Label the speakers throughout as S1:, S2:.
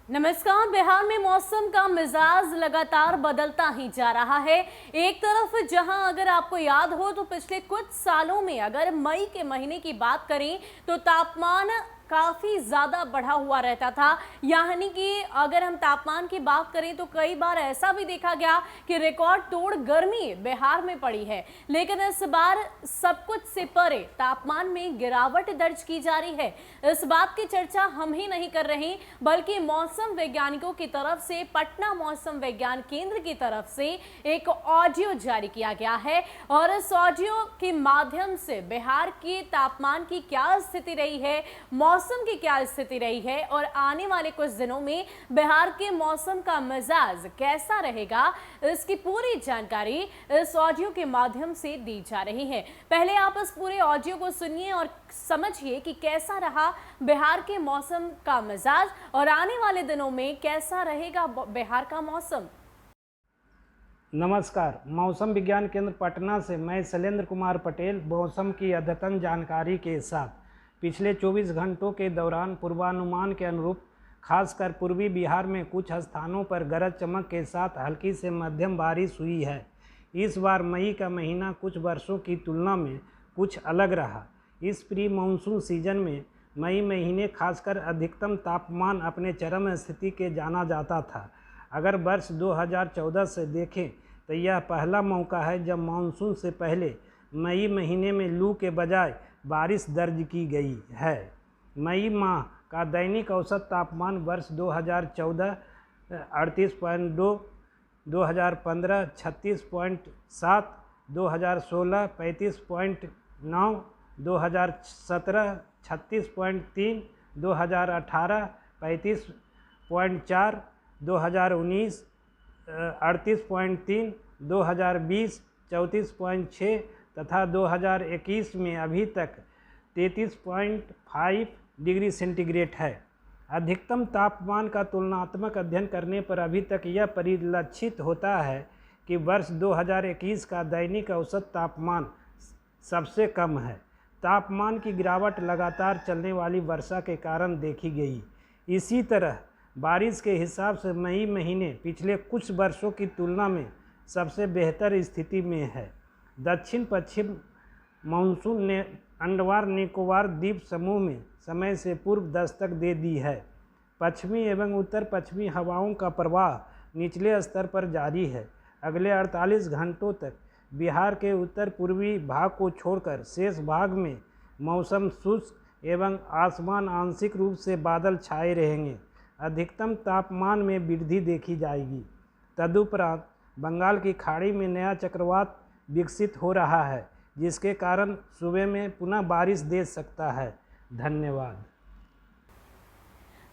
S1: नमस्कार। बिहार में मौसम का मिजाज लगातार बदलता ही जा रहा है। एक तरफ जहां अगर आपको याद हो तो पिछले कुछ सालों में अगर मई के महीने की बात करें तो तापमान काफी ज्यादा बढ़ा हुआ रहता था। यानी कि अगर हम तापमान की बात करें तो कई बार ऐसा भी देखा गया कि रिकॉर्ड तोड़ गर्मी बिहार में पड़ी है। लेकिन इस बार सब कुछ से परे तापमान में गिरावट दर्ज की जा रही है। इस बात की चर्चा हम ही नहीं कर रहे बल्कि मौसम वैज्ञानिकों की तरफ से पटना मौसम विज्ञान केंद्र की तरफ से एक ऑडियो जारी किया गया है और इस ऑडियो के माध्यम से बिहार के तापमान की क्या स्थिति रही है, मौसम की क्या स्थिति रही है और आने वाले कुछ दिनों में बिहार के मौसम का मिजाज कैसा रहेगा, इसकी पूरी जानकारी इस ऑडियो के माध्यम से दी जा रही है। पहले आप इस पूरे ऑडियो को सुनिए और समझिए कि कैसा रहा बिहार के मौसम का मिजाज और आने वाले दिनों में कैसा रहेगा बिहार का मौसम।
S2: नमस्कार। मौसम विज्ञान केंद्र पटना से मैं शैलेंद्र कुमार पटेल मौसम की अद्यतन जानकारी के साथ पिछले 24 घंटों के दौरान पूर्वानुमान के अनुरूप खासकर पूर्वी बिहार में कुछ स्थानों पर गरज चमक के साथ हल्की से मध्यम बारिश हुई है। इस बार मई का महीना कुछ वर्षों की तुलना में कुछ अलग रहा। इस प्री मानसून सीजन में मई महीने खासकर अधिकतम तापमान अपने चरम स्थिति के जाना जाता था। अगर वर्ष 2014 से देखें तो यह पहला मौका है जब मानसून से पहले मई महीने में लू के बजाय बारिश दर्ज की गई है। मई माह का दैनिक औसत तापमान वर्ष 2014 38.2, 2015 36.7, 2016 35.9, 2017 36.3, 2018 35.4, 2019 38.3, 2020 34.6 तथा 2021 में अभी तक 33.5 डिग्री सेंटीग्रेड है। अधिकतम तापमान का तुलनात्मक अध्ययन करने पर अभी तक यह परिलक्षित होता है कि वर्ष 2021 का दैनिक औसत तापमान सबसे कम है। तापमान की गिरावट लगातार चलने वाली वर्षा के कारण देखी गई। इसी तरह बारिश के हिसाब से मई महीने पिछले कुछ वर्षों की तुलना में सबसे बेहतर स्थिति में है। दक्षिण पश्चिम मानसून ने अंडमान निकोबार द्वीप समूह में समय से पूर्व दस्तक दे दी है। पश्चिमी एवं उत्तर पश्चिमी हवाओं का प्रवाह निचले स्तर पर जारी है। अगले 48 घंटों तक बिहार के उत्तर पूर्वी भाग को छोड़कर शेष भाग में मौसम शुष्क एवं आसमान आंशिक रूप से बादल छाए रहेंगे। अधिकतम तापमान में वृद्धि देखी जाएगी। तदुपरांत बंगाल की खाड़ी में नया चक्रवात विकसित हो रहा है जिसके कारण सुबह में पुनः बारिश दे सकता है। धन्यवाद।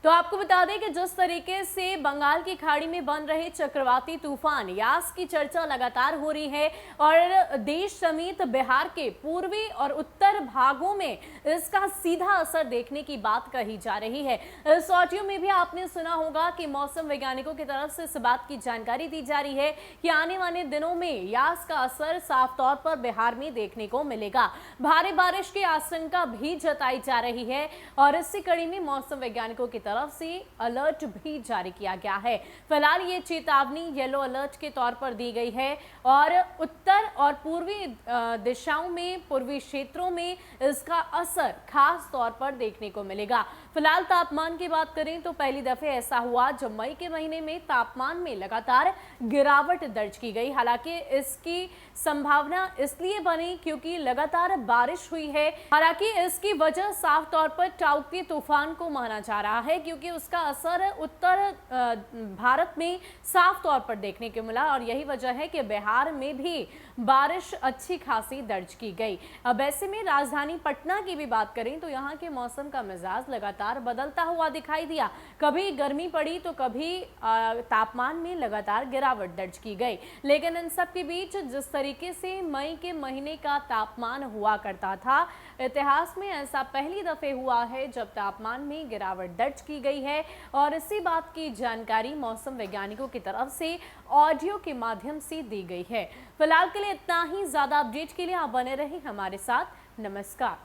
S1: तो आपको बता दें कि जिस तरीके से बंगाल की खाड़ी में बन रहे चक्रवाती तूफान यास की चर्चा लगातार हो रही है और देश समेत बिहार के पूर्वी और उत्तर भागों में इसका सीधा असर देखने की बात कही जा रही है। इस ऑडियो में भी आपने सुना होगा कि मौसम वैज्ञानिकों की तरफ से इस बात की जानकारी दी जा रही है कि आने वाले दिनों में यास का असर साफ तौर पर बिहार में देखने को मिलेगा। भारी बारिश की आशंका भी जताई जा रही है और इसी कड़ी में मौसम वैज्ञानिकों की तरफ से अलर्ट भी जारी किया गया है। फिलहाल ये चेतावनी येलो अलर्ट के तौर पर दी गई है और उत्तर और पूर्वी दिशाओं में पूर्वी क्षेत्रों में इसका असर खास तौर पर देखने को मिलेगा। फिलहाल तापमान की बात करें तो पहली दफे ऐसा हुआ जब मई के महीने में तापमान में लगातार गिरावट दर्ज की गई। हालांकि इसकी संभावना इसलिए बनी क्योंकि लगातार बारिश हुई है। हालांकि इसकी वजह साफ तौर पर टाउकी तूफान को माना जा रहा है क्योंकि उसका असर उत्तर भारत में साफ तौर पर देखने को मिला और यही वजह है कि बिहार में भी बारिश अच्छी खासी दर्ज की गई। अब ऐसे में राजधानी पटना की भी बात करें तो यहाँ के मौसम का मिजाज लगातार बदलता हुआ दिखाई दिया। कभी गर्मी पड़ी तो कभी तापमान में लगातार गिरावट दर्ज की गई। लेकिन इन सब के बीच जिस तरीके से मई के महीने का तापमान हुआ करता था, इतिहास में ऐसा पहली दफे हुआ है जब तापमान में गिरावट दर्ज की गई है और इसी बात की जानकारी मौसम वैज्ञानिकों की तरफ से ऑडियो के माध्यम से दी गई है। फिलहाल के लिए इतना ही। ज्यादा अपडेट के लिए आप बने रहें हमारे साथ। नमस्कार।